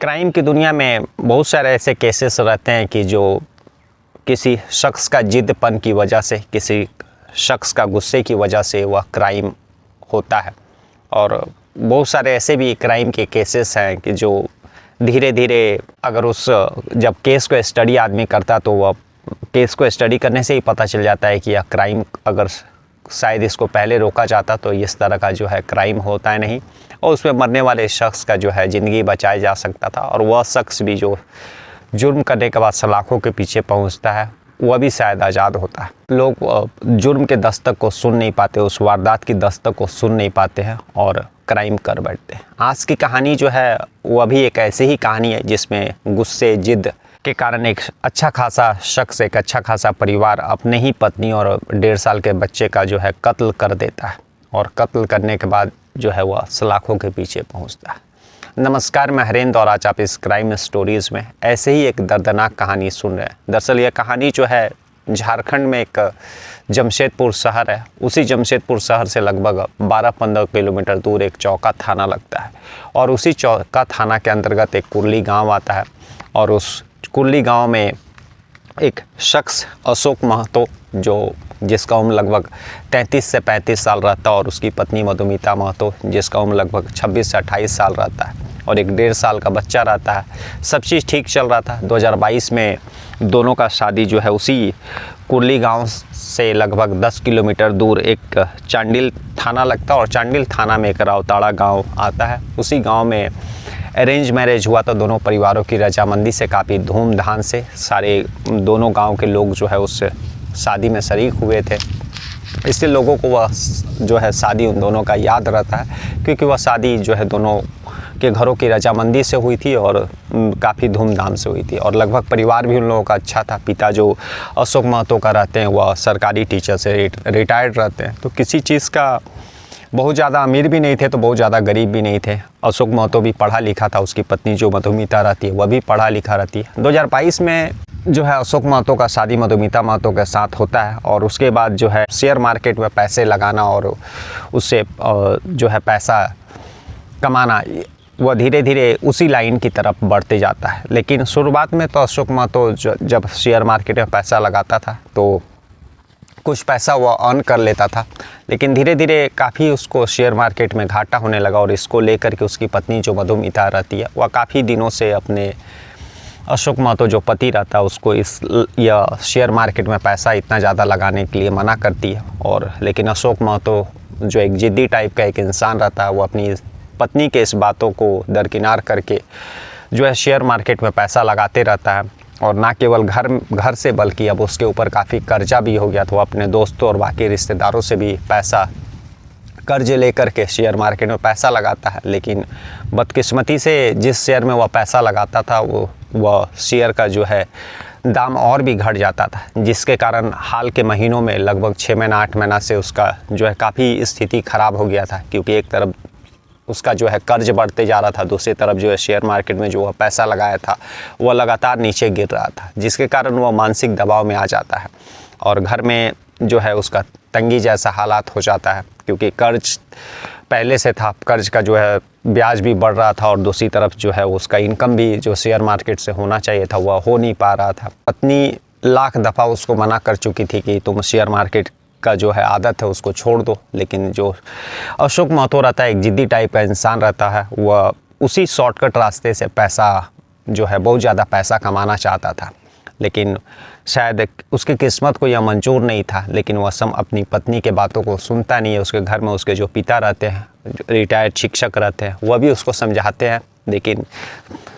Crime की दुनिया में बहुत सारे ऐसे केसेस रहते हैं कि जो किसी शख्स का जिद्दपन की वजह से, किसी शख्स का गुस्से की वजह से वह क्राइम होता है। और बहुत सारे ऐसे भी क्राइम के केसेस हैं कि जो धीरे धीरे अगर जब केस को स्टडी आदमी करता तो वह केस को स्टडी करने से ही पता चल जाता है कि यह क्राइम अगर शायद इसको पहले रोका जाता तो इस तरह का जो है क्राइम होता है नहीं, और उसमें मरने वाले शख्स का जो है ज़िंदगी बचाया जा सकता था। और वह शख्स भी जो जुर्म करने के बाद सलाखों के पीछे पहुंचता है वह भी शायद आज़ाद होता है। लोग जुर्म के दस्तक को सुन नहीं पाते, उस वारदात की दस्तक को सुन नहीं पाते हैं और क्राइम कर बैठते हैं। आज की कहानी जो है वह भी एक ऐसी ही कहानी है जिसमें गुस्से जिद के कारण एक अच्छा खासा शख्स, एक अच्छा खासा परिवार अपने ही पत्नी और 1.5 साल के बच्चे का जो है कत्ल कर देता है, और कत्ल करने के बाद जो है वह सलाखों के पीछे पहुंचता है। नमस्कार, मैं हरेंद्र और आज आप इस क्राइम स्टोरीज़ में ऐसे ही एक दर्दनाक कहानी सुन रहे हैं। दरअसल यह कहानी जो है झारखंड में एक जमशेदपुर शहर है, उसी जमशेदपुर शहर से लगभग 12-15 किलोमीटर दूर एक चौका थाना लगता है, और उसी चौका थाना के अंतर्गत एक कुर्ली गांव आता है। और उस कुर्ली गांव में एक शख्स अशोक महतो, जिसका उम्र लगभग 33 से 35 साल रहता है, और उसकी पत्नी मधुमिता महतो जिसका उम्र लगभग 26 से 28 साल रहता है, और एक 1.5 साल का बच्चा रहता है। सब चीज़ ठीक चल रहा था। 2022 में दोनों का शादी जो है उसी कुर्ली गांव से लगभग 10 किलोमीटर दूर एक चांडिल थाना लगता है, और चांडिल थाना में एक रावताड़ा गांव आता है। उसी गांव में अरेंज मैरिज हुआ था, दोनों परिवारों की रजामंदी से, काफ़ी धूमधाम से सारे दोनों गांव के लोग जो है उस शादी में शरीक हुए थे। इसलिए लोगों को वह जो है शादी उन दोनों का याद रहता है, क्योंकि वह शादी जो है दोनों के घरों की रजामंदी से हुई थी और काफ़ी धूमधाम से हुई थी, और लगभग परिवार भी उन लोगों का अच्छा था। पिता जो अशोक महतो का रहते हैं वह सरकारी टीचर से रिटायर्ड रहते हैं, तो किसी चीज़ का बहुत ज़्यादा अमीर भी नहीं थे तो बहुत ज़्यादा गरीब भी नहीं थे। अशोक महतो भी पढ़ा लिखा था, उसकी पत्नी जो मधुमिता रहती है वह भी पढ़ा लिखा रहती है। 2022 में जो है अशोक महतो का शादी मधुमिता महतो के साथ होता है, और उसके बाद जो है शेयर मार्केट में पैसे लगाना और उससे जो है पैसा कमाना, वह धीरे धीरे उसी लाइन की तरफ बढ़ते जाता है। लेकिन शुरुआत में तो अशोक महतो जब शेयर मार्केट में पैसा लगाता था तो कुछ पैसा वह अर्न कर लेता था, लेकिन धीरे धीरे काफ़ी उसको शेयर मार्केट में घाटा होने लगा, और इसको लेकर के उसकी पत्नी जो मधुमिता रहती है वह काफ़ी दिनों से अपने अशोक महतो जो पति रहता है उसको यह शेयर मार्केट में पैसा इतना ज़्यादा लगाने के लिए मना करती है। और लेकिन अशोक महतो जो एक ज़िद्दी टाइप का एक इंसान रहता है, वो अपनी पत्नी के इस बातों को दरकिनार करके जो है शेयर मार्केट में पैसा लगाते रहता है। और ना केवल घर से बल्कि अब उसके ऊपर काफ़ी कर्जा भी हो गया, तो अपने दोस्तों और बाकी रिश्तेदारों से भी पैसा कर्ज लेकर के शेयर मार्केट में पैसा लगाता है। लेकिन बदकिस्मती से जिस शेयर में वह पैसा लगाता था वह शेयर का जो है दाम और भी घट जाता था, जिसके कारण हाल के महीनों में लगभग 6 महीना 8 महीना से उसका जो है काफ़ी स्थिति ख़राब हो गया था, क्योंकि एक तरफ उसका जो है कर्ज बढ़ते जा रहा था, दूसरी तरफ जो है शेयर मार्केट में जो वह पैसा लगाया था वह लगातार नीचे गिर रहा था, जिसके कारण वह मानसिक दबाव में आ जाता है, और घर में जो है उसका तंगी जैसा हालात हो जाता है, क्योंकि कर्ज पहले से था, कर्ज का जो है ब्याज भी बढ़ रहा था, और दूसरी तरफ जो है उसका इनकम भी जो शेयर मार्केट से होना चाहिए था वह हो नहीं पा रहा था। पत्नी लाख दफ़ा उसको मना कर चुकी थी कि तुम शेयर मार्केट का जो है आदत है उसको छोड़ दो, लेकिन जो अशोक महतो रहता है एक ज़िद्दी टाइप का इंसान रहता है, वह उसी शॉर्टकट रास्ते से पैसा जो है बहुत ज़्यादा पैसा कमाना चाहता था। लेकिन शायद उसकी किस्मत को यह मंजूर नहीं था, लेकिन वह अपनी पत्नी के बातों को सुनता नहीं है। उसके घर में उसके जो पिता रहते हैं, जो रिटायर्ड शिक्षक रहते हैं, वह भी उसको समझाते हैं, लेकिन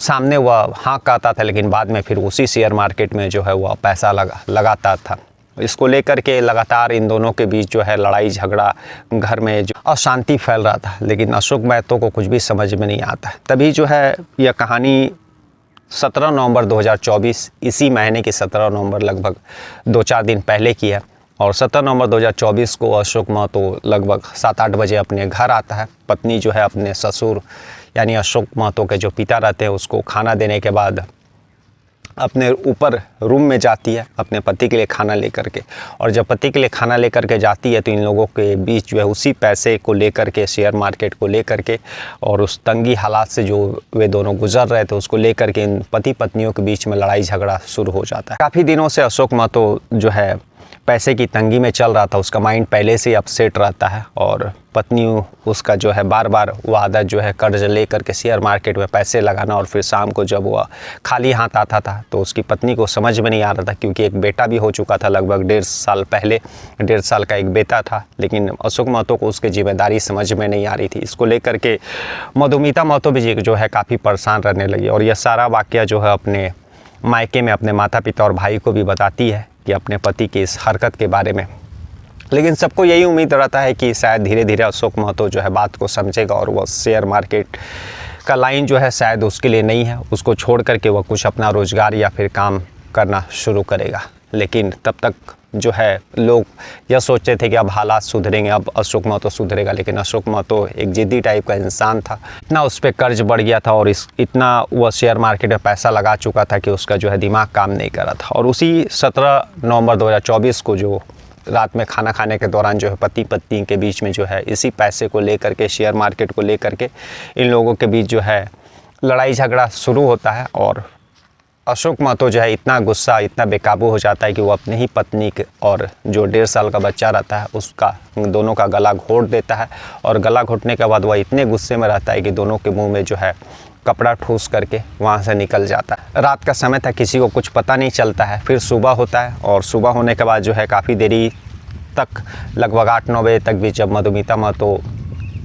सामने वह हाँ कहता था, लेकिन बाद में फिर उसी शेयर मार्केट में जो है वह पैसा लगाता था। इसको लेकर के लगातार इन दोनों के बीच जो है लड़ाई झगड़ा, घर में जो अशांति फैल रहा था, लेकिन अशोक महतो को कुछ भी समझ में नहीं आता। तभी जो है यह कहानी 17 नवंबर 2024, इसी महीने की 17 नवंबर लगभग 2-4 दिन पहले की है। और 17 नवंबर 2024 को अशोक महतो लगभग 7-8 बजे अपने घर आता है। पत्नी जो है अपने ससुर यानी अशोक महतो के जो पिता रहते हैं उसको खाना देने के बाद अपने ऊपर रूम में जाती है अपने पति के लिए खाना लेकर के, और जब पति के लिए खाना लेकर के जाती है तो इन लोगों के बीच जो है उसी पैसे को लेकर के, शेयर मार्केट को लेकर के और उस तंगी हालात से जो वे दोनों गुजर रहे थे उसको लेकर के इन पति पत्नियों के बीच में लड़ाई झगड़ा शुरू हो जाता है। काफ़ी दिनों से अशोक महतो जो है पैसे की तंगी में चल रहा था, उसका माइंड पहले से ही अपसेट रहता है और पत्नी उसका जो है बार बार वो आदत जो है कर्ज ले करके शेयर मार्केट में पैसे लगाना, और फिर शाम को जब वह खाली हाथ आता था तो उसकी पत्नी को समझ में नहीं आ रहा था, क्योंकि एक बेटा भी हो चुका था लगभग 1.5 साल पहले, 1.5 साल का एक बेटा था, लेकिन अशोक महतो को उसकी जिम्मेदारी समझ में नहीं आ रही थी। इसको लेकर के मधुमिता महतो भी जो है काफ़ी परेशान रहने लगी, और यह सारा वाक़या जो है अपने मायके में अपने माता पिता और भाई को भी बताती है कि अपने पति की इस हरकत के बारे में। लेकिन सबको यही उम्मीद रहता है कि शायद धीरे धीरे अशोक महतो जो है बात को समझेगा और वह शेयर मार्केट का लाइन जो है शायद उसके लिए नहीं है, उसको छोड़ करके वह कुछ अपना रोज़गार या फिर काम करना शुरू करेगा। लेकिन तब तक जो है लोग यह सोचते थे कि अब हालात सुधरेंगे, अब अशोक महतो सुधरेगा, लेकिन अशोक महतो एक ज़िद्दी टाइप का इंसान था। इतना उस पर कर्ज बढ़ गया था और इतना वह शेयर मार्केट में पैसा लगा चुका था कि उसका जो है दिमाग काम नहीं कर रहा था। और उसी 17 नवंबर 2024 को जो रात में खाना खाने के दौरान जो है पति पत्नी के बीच में जो है इसी पैसे को लेकर के, शेयर मार्केट को लेकर के इन लोगों के बीच जो है लड़ाई झगड़ा शुरू होता है, और अशोक महतो जो है इतना गुस्सा, इतना बेकाबू हो जाता है कि वो अपने ही पत्नी के और जो 1.5 साल का बच्चा रहता है उसका, दोनों का गला घोंट देता है। और गला घोंटने के बाद वह इतने गुस्से में रहता है कि दोनों के मुंह में जो है कपड़ा ठूस करके वहाँ से निकल जाता है। रात का समय था, किसी को कुछ पता नहीं चलता है। फिर सुबह होता है, और सुबह होने के बाद जो है काफ़ी देरी तक, लगभग 8-9 बजे तक भी जब मधुमिता महतो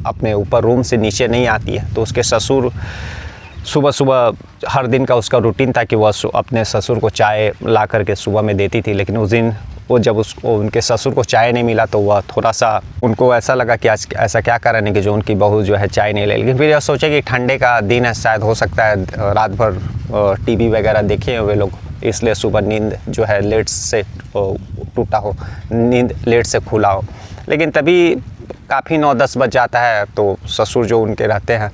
अपने ऊपर रूम से नीचे नहीं आती है तो उसके ससुर सुबह सुबह, हर दिन का उसका रूटीन था कि वह अपने ससुर को चाय ला करके सुबह में देती थी। लेकिन उस दिन वो जब उनके ससुर को चाय नहीं मिला तो वह थोड़ा सा, उनको ऐसा लगा कि आज ऐसा क्या कारण है कि जो उनकी बहू जो है चाय नहीं ले। लेकिन फिर यह सोचे कि ठंडे का दिन है, शायद हो सकता है रात भर टीवी वगैरह देखे हुए लोग, इसलिए सुबह नींद जो है लेट से टूटा हो, नींद लेट से खुला हो। लेकिन तभी काफ़ी 9-10 बज जाता है तो ससुर जो उनके रहते हैं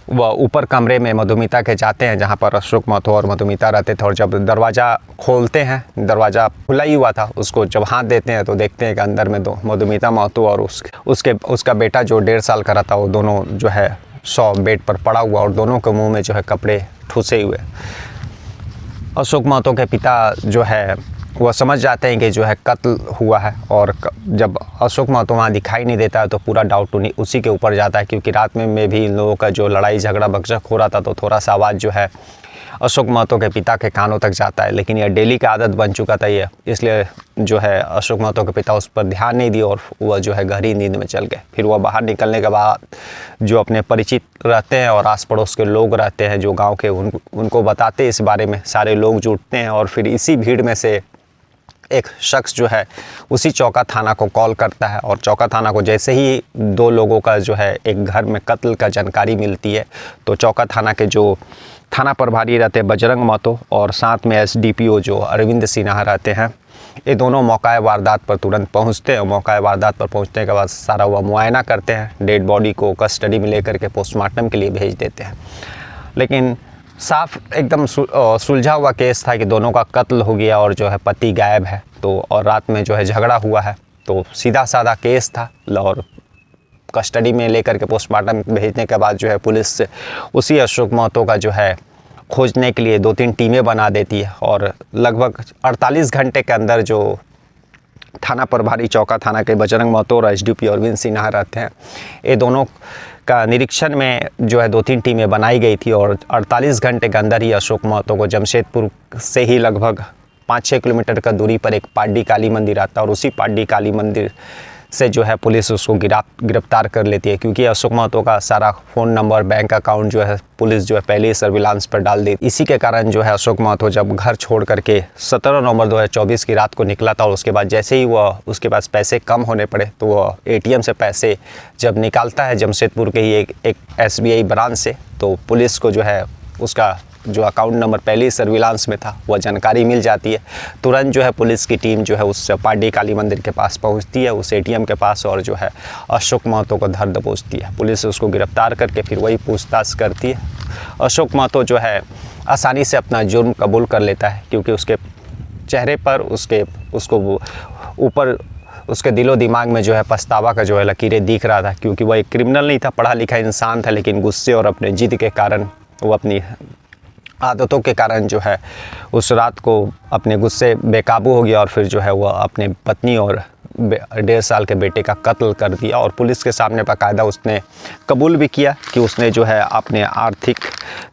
वह ऊपर कमरे में मधुमिता के जाते हैं जहाँ पर अशोक महतो और मधुमिता रहते थे, और जब दरवाज़ा खोलते हैं, दरवाज़ा खुला ही हुआ था, उसको जब हाथ देते हैं तो देखते हैं कि अंदर में दो मधुमिता महतो और उसका बेटा जो 1.5 साल का रहता, वो दोनों जो है बेड पर पड़ा हुआ और दोनों के मुंह में जो है कपड़े ठूसे हुए। अशोक महतो के पिता जो है वह समझ जाते हैं कि जो है कत्ल हुआ है, और जब अशोक महतो वहाँ दिखाई नहीं देता है तो पूरा डाउट उसी के ऊपर जाता है, क्योंकि रात में भी इन लोगों का जो लड़ाई झगड़ा बकझक हो रहा था तो थोड़ा सा आवाज़ जो है अशोक महतो के पिता के कानों तक जाता है। लेकिन यह डेली का आदत बन चुका था ये, इसलिए जो है अशोक महतो के पिता उस पर ध्यान नहीं दिए और वह जो है गहरी नींद में चल गए। फिर वह बाहर निकलने के बाद जो अपने परिचित रहते हैं और आस पड़ोस के लोग रहते हैं जो गाँव के, उनको बताते हैं इस बारे में, सारे लोग जुटते हैं और फिर इसी भीड़ में से एक शख्स जो है उसी चौका थाना को कॉल करता है, और चौका थाना को जैसे ही 2 लोगों का जो है एक घर में कत्ल का जानकारी मिलती है तो चौका थाना के जो थाना प्रभारी रहते हैं बजरंग महतो और साथ में SDPO जो अरविंद सिन्हा रहते हैं, ये दोनों मौका वारदात पर तुरंत पहुंचते हैं। मौका वारदात पर पहुंचने के बाद सारा वह मुआयना करते हैं, डेड बॉडी को कस्टडी में लेकर के पोस्टमार्टम के लिए भेज देते हैं। लेकिन साफ एकदम सुलझा हुआ केस था कि दोनों का कत्ल हो गया और जो है पति गायब है, तो और रात में जो है झगड़ा हुआ है, तो सीधा साधा केस था। और कस्टडी में लेकर के पोस्टमार्टम भेजने के बाद जो है पुलिस उसी अशोक महतो का जो है खोजने के लिए 2-3 टीमें बना देती है, और लगभग 48 घंटे के अंदर जो थाना प्रभारी चौका थाना के बजरंग महतो और SDPO अरविंद सिन्हा रहते हैं, ये दोनों का निरीक्षण में जो है 2-3 टीमें बनाई गई थी, और 48 घंटे के अंदर ही अशोक महतो को जमशेदपुर से ही लगभग 5-6 किलोमीटर का दूरी पर एक पाड्डी काली मंदिर आता है, और उसी पाड्डी काली मंदिर से जो है पुलिस उसको गिरफ्तार कर लेती है, क्योंकि अशोक महतो का सारा फ़ोन नंबर, बैंक अकाउंट जो है पुलिस जो है पहले ही सर्विलांस पर डाल दी। इसी के कारण जो है अशोक महतो जब घर छोड़ करके 17 नवंबर 2024 की रात को निकला था, और उसके बाद जैसे ही वह उसके पास पैसे कम होने पड़े तो वह ATM से पैसे जब निकालता है जमशेदपुर के ही एक SBI ब्रांच से, तो पुलिस को जो है उसका जो अकाउंट नंबर पहले ही सर्विलांस में था वह जानकारी मिल जाती है। तुरंत जो है पुलिस की टीम जो है उस पाड्डी काली मंदिर के पास पहुंचती है, उस ATM के पास, और जो है अशोक महतो को धर दबोचती है। पुलिस उसको गिरफ्तार करके फिर वही पूछताछ करती है। अशोक महतो जो है आसानी से अपना जुर्म कबूल कर लेता है, क्योंकि उसके चेहरे पर उसको ऊपर उसके दिलो दिमाग में जो है पछतावा का जो है लकीरें दिख रहा था, क्योंकि वह एक क्रिमिनल नहीं था, पढ़ा लिखा इंसान था, लेकिन गुस्से और अपने जिद के कारण, वो अपनी आदतों के कारण जो है उस रात को अपने गुस्से बेकाबू हो गया और फिर जो है वह अपने पत्नी और 1.5 साल के बेटे का कत्ल कर दिया। और पुलिस के सामने बाकायदा उसने कबूल भी किया कि उसने जो है अपने आर्थिक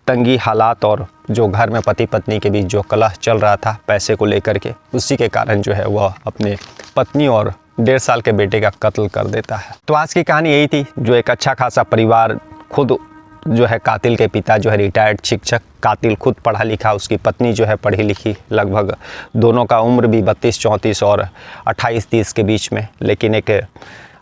तंगी हालात और जो घर में पति पत्नी के बीच जो कलह चल रहा था पैसे को लेकर के, उसी के कारण जो है वह अपने पत्नी और 1.5 साल के बेटे का कत्ल कर देता है। तो आज की कहानी यही थी, जो एक अच्छा खासा परिवार, खुद जो है कातिल के पिता जो है रिटायर्ड शिक्षक, कातिल खुद पढ़ा लिखा, उसकी पत्नी जो है पढ़ी लिखी, लगभग दोनों का उम्र भी 32-34 और 28-30 के बीच में, लेकिन एक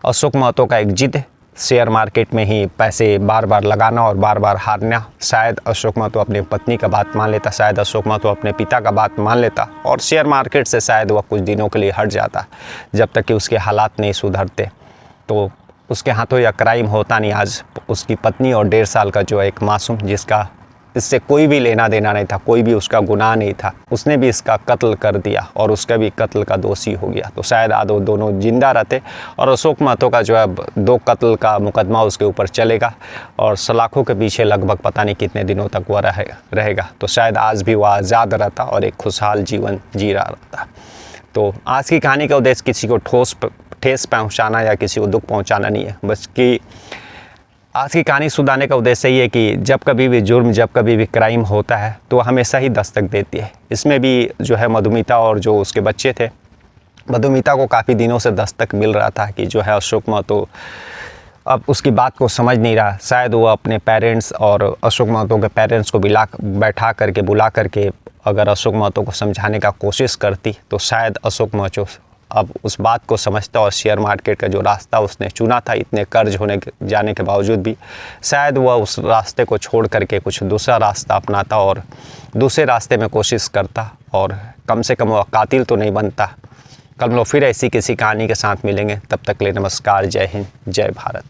अशोक महतो का एक जिद, शेयर मार्केट में ही पैसे बार बार लगाना और बार बार हारना। शायद अशोक महतो अपनी पत्नी का बात मान लेता, शायद अशोक महतो अपने पिता का बात मान लेता और शेयर मार्केट से शायद वह कुछ दिनों के लिए हट जाता, जब तक कि उसके हालात नहीं सुधरते। तो उसके हाथों यह क्राइम होता नहीं। आज उसकी पत्नी और 1.5 साल का जो एक मासूम, जिसका इससे कोई भी लेना देना नहीं था, कोई भी उसका गुनाह नहीं था, उसने भी इसका कत्ल कर दिया और उसका भी कत्ल का दोषी हो गया। तो शायद आज वो दोनों जिंदा रहते और अशोक महतो का जो है 2 कत्ल का मुकदमा उसके ऊपर चलेगा और सलाखों के पीछे लगभग पता नहीं कितने दिनों तक वह रहेगा। तो शायद आज भी वह आज़ाद रहता और एक खुशहाल जीवन जी रहा रहता। तो आज की कहानी का उद्देश्य किसी को ठेस पहुंचाना या किसी को दुख पहुंचाना नहीं है, बस कि आज की कहानी सुधारने का उद्देश्य ये है कि जब कभी भी जुर्म, जब कभी भी क्राइम होता है तो हमेशा ही दस्तक देती है। इसमें भी जो है मधुमिता और जो उसके बच्चे थे, मधुमिता को काफ़ी दिनों से दस्तक मिल रहा था कि जो है अशोक महतो अब उसकी बात को समझ नहीं रहा। शायद वो अपने पेरेंट्स और अशोक महतो के पेरेंट्स को बुला करके अगर अशोक महतो को समझाने का कोशिश करती तो शायद अशोक महतो अब उस बात को समझता और शेयर मार्केट का जो रास्ता उसने चुना था, इतने कर्ज जाने के बावजूद भी, शायद वह उस रास्ते को छोड़ करके कुछ दूसरा रास्ता अपनाता और दूसरे रास्ते में कोशिश करता और कम से कम वह कातिल तो नहीं बनता। कल हम लोग फिर ऐसी किसी कहानी के साथ मिलेंगे, तब तक के लिए नमस्कार, जय हिंद, जय भारत।